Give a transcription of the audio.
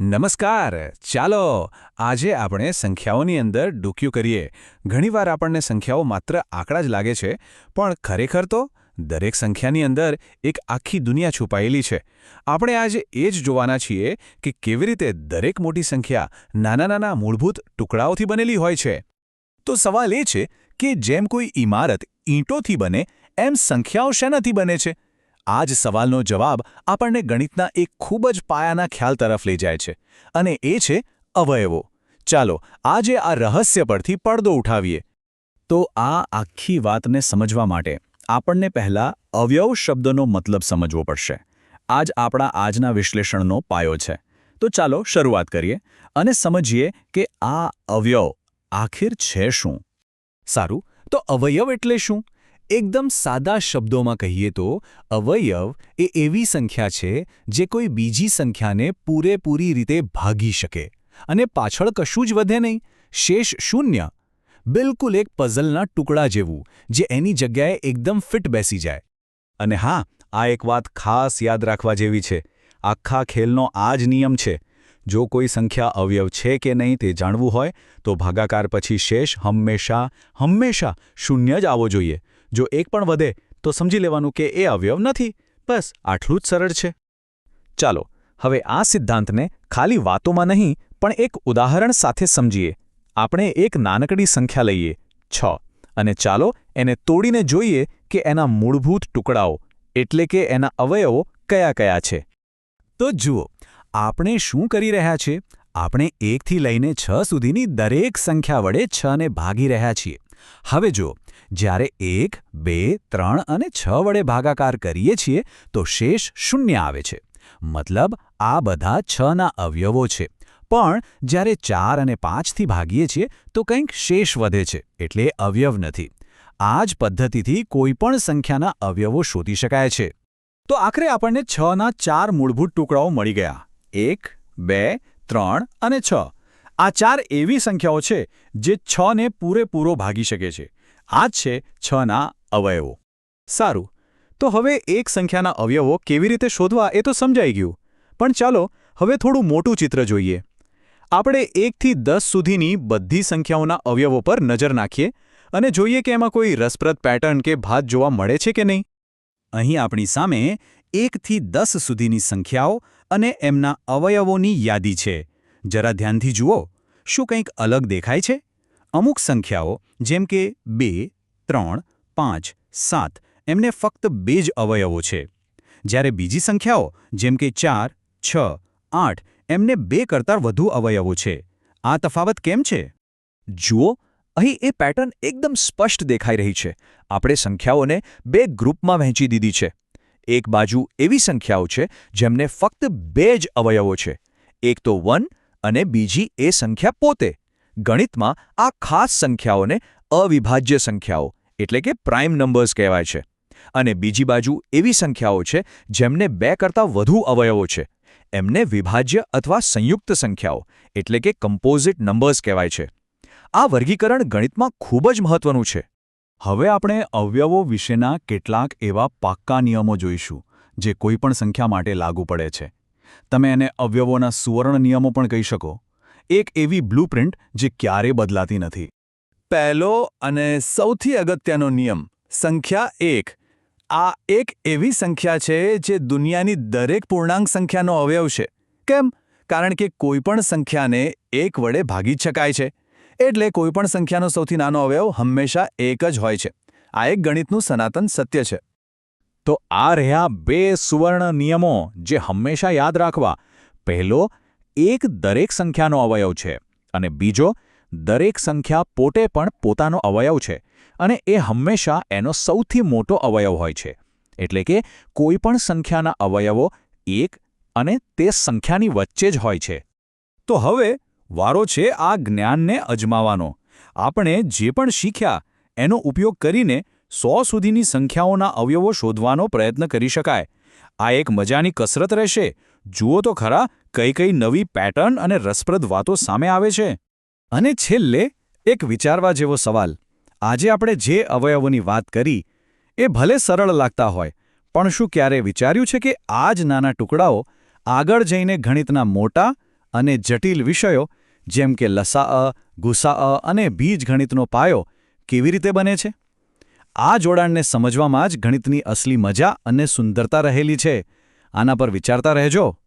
નમસ્કાર. ચાલો આજે આપણે સંખ્યાઓની અંદર ડૂક્યું કરીએ. ઘણીવાર આપણને સંખ્યાઓ માત્ર આંકડા જ લાગે છે, પણ ખરેખર તો દરેક સંખ્યાની અંદર એક આખી દુનિયા છુપાયેલી છે. આપણે આજે એ જ જોવાના છીએ કે કેવી રીતે દરેક મોટી સંખ્યા નાના નાના મૂળભૂત ટુકડાઓથી બનેલી હોય છે. તો સવાલ એ છે કે જેમ કોઈ ઇમારત ઈંટોથી બને એમ સંખ્યાઓ શેનાથી બને છે? આ જ સવાલનો જવાબ આપણને ગણિતના એક ખૂબ જ પાયાના ખ્યાલ તરફ લઈ જાય છે, અને એ છે અવયવો. ચાલો આજે આ રહસ્ય પરથી પડદો ઉઠાવીએ. તો આ આખી વાતને સમજવા માટે આપણને પહેલાં અવયવ શબ્દનો મતલબ સમજવો પડશે. આ જ આપણા આજના વિશ્લેષણનો પાયો છે. તો ચાલો શરૂઆત કરીએ અને સમજીએ કે આ અવયવ આખિર છે શું. સારું, તો અવયવ એટલે શું? એકદમ સાદા શબ્દોમાં કહીએ તો અવયવ એ એવી સંખ્યા છે જે કોઈ બીજી સંખ્યાને પૂરેપૂરી રીતે ભાગી શકે અને પાછળ કશું જ વધે નહીં, શેષ શૂન્ય. બિલકુલ એક પઝલના ટુકડા જેવું જે એની જગ્યાએ એકદમ ફિટ બેસી જાય. અને હા, આ એક વાત ખાસ યાદ રાખવા જેવી છે. આખા ખેલનો આ જ નિયમ છે. જો કોઈ સંખ્યા અવયવ છે કે નહીં તે જાણવું હોય તો ભાગાકાર પછી શેષ હંમેશા શૂન્ય જ આવવો જોઈએ. જો એક પણ વધે તો સમજી લેવાનું કે એ અવયવ નથી. બસ આટલું જ સરળ છે. ચાલો હવે આ સિદ્ધાંતને ખાલી વાતોમાં નહીં પણ એક ઉદાહરણ સાથે સમજીએ. આપણે એક નાનકડી સંખ્યા લઈએ 6 અને ચાલો એને તોડીને જોઈએ કે એના મૂળભૂત ટુકડાઓ એટલે કે એના અવયવો કયા કયા છે. તો જુઓ, આપણે શું કરી રહ્યા છીએ? આપણે 1થી લઈને 6 સુધીની દરેક સંખ્યા વડે 6ને ભાગી રહ્યા છીએ. હવે જુઓ, જ્યારે 1, 2, 3 અને 6 વડે ભાગાકાર કરીએ છીએ તો શેષ શૂન્ય આવે છે. મતલબ આ બધા 6ના અવયવો છે. પણ જ્યારે 4 અને 5થી ભાગીએ છીએ તો કંઈક શેષ વધે છે, એટલે અવયવ નથી. આ જ પદ્ધતિથી કોઈપણ સંખ્યાના અવયવો શોધી શકાય છે. તો આખરે આપણને 6ના 4 મૂળભૂત ટુકડાઓ મળી ગયા: 1, 2, 3 અને 6. આ 4 એવી સંખ્યાઓ છે જે 6ને પૂરેપૂરો ભાગી શકે છે. આ જ છે 6ના અવયવો. સારું, તો હવે એક સંખ્યાના અવયવો કેવી રીતે શોધવા એ તો સમજાઈ ગયું. પણ ચાલો હવે થોડું મોટું ચિત્ર જોઈએ. આપણે 1થી 10 સુધીની બધી સંખ્યાઓના અવયવો પર નજર નાખીએ અને જોઈએ કે એમાં કોઈ રસપ્રદ પેટર્ન કે ભાત જોવા મળે છે કે નહીં. અહીં આપણી સામે 1થી 10 સુધીની સંખ્યાઓ અને એમના અવયવોની યાદી છે. જરા ધ્યાનથી જુઓ, શું કંઈક અલગ દેખાય છે? અમુક સંખ્યાઓ જેમ કે 2, 3, 5, 7 એમને ફક્ત 2 જ અવયવો છે, જ્યારે બીજી સંખ્યાઓ જેમ કે 4, 6, 8 એમને 2 કરતાં વધુ અવયવો છે. આ તફાવત કેમ છે? જુઓ, અહીં એ પેટર્ન એકદમ સ્પષ્ટ દેખાઈ રહી છે. આપણે સંખ્યાઓને 2 ગ્રુપમાં વહેંચી દીધી છે. એક બાજુ એવી સંખ્યાઓ છે જેમને ફક્ત 2 જ અવયવો છે, એક તો 1 અને બીજી એ સંખ્યા પોતે. ગણિતમાં આ ખાસ સંખ્યાઓને અવિભાજ્ય સંખ્યાઓ એટલે કે પ્રાઇમ નંબર્સ કહેવાય છે. અને બીજી બાજુ એવી સંખ્યાઓ છે જેમને 2 કરતાં વધુ અવયવો છે. એમને વિભાજ્ય અથવા સંયુક્ત સંખ્યાઓ એટલે કે કમ્પોઝિટ નંબર્સ કહેવાય છે. આ વર્ગીકરણ ગણિતમાં ખૂબ જ મહત્વનું છે. હવે આપણે અવયવો વિશેના કેટલાક એવા પાક્કા નિયમો જોઈશું જે કોઈપણ સંખ્યા માટે લાગુ પડે છે. તમે એને અવયવોના સુવર્ણ નિયમો પણ કહી શકો. એક એવી બ્લુપ્રિન્ટ જે ક્યારેય બદલાતી નથી. પહેલો અને સૌથી અગત્યનો નિયમ, સંખ્યા 1. આ એક એવી સંખ્યા છે જે દુનિયાની દરેક પૂર્ણાંક સંખ્યાનો અવયવ છે. કેમ? કારણ કે કોઈપણ સંખ્યાને 1 વડે ભાગી શકાય છે. એટલે કોઈપણ સંખ્યાનો સૌથી નાનો અવયવ હંમેશા 1 જ હોય છે. આ એક ગણિતનું સનાતન સત્ય છે. તો આ રહ્યા 2 સુવર્ણ નિયમો જે હંમેશા યાદ રાખવા. પહેલો, એક દરેક સંખ્યાનો અવયવ છે અને બીજો, દરેક સંખ્યા પોતે પણ પોતાનો અવયવ છે અને એ હંમેશા એનો સૌથી મોટો અવયવ હોય છે. એટલે કે કોઈપણ સંખ્યાના અવયવો 1 અને તે સંખ્યાની વચ્ચે જ હોય છે. તો હવે વારો છે આ જ્ઞાનને અજમાવવાનો. આપણે જે પણ શીખ્યા એનો ઉપયોગ કરીને 100 સુધીની સંખ્યાઓના અવયવો શોધવાનો પ્રયત્ન કરી શકાય. આ એક મજાની કસરત રહેશે. જુઓ તો ખરા કઈ નવી પેટર્ન અને રસપ્રદ વાતો સામે આવે છે. અને છેલ્લે એક વિચારવા જેવો સવાલ. આજે આપણે જે અવયવોની વાત કરી એ ભલે સરળ લાગતા હોય, પણ શું ક્યારે વિચાર્યું છે કે આ જ નાના ટુકડાઓ આગળ જઈને ગણિતના મોટા અને જટિલ વિષયો જેમ કે લસાઅ, ગુસાઅ અને બીજગણિતનો પાયો કેવી રીતે બને છે? આ જોડાણને સમજવામાં જ ગણિતની અસલી મજા અને સુંદરતા રહેલી છે. આના પર વિચારતા રહેજો.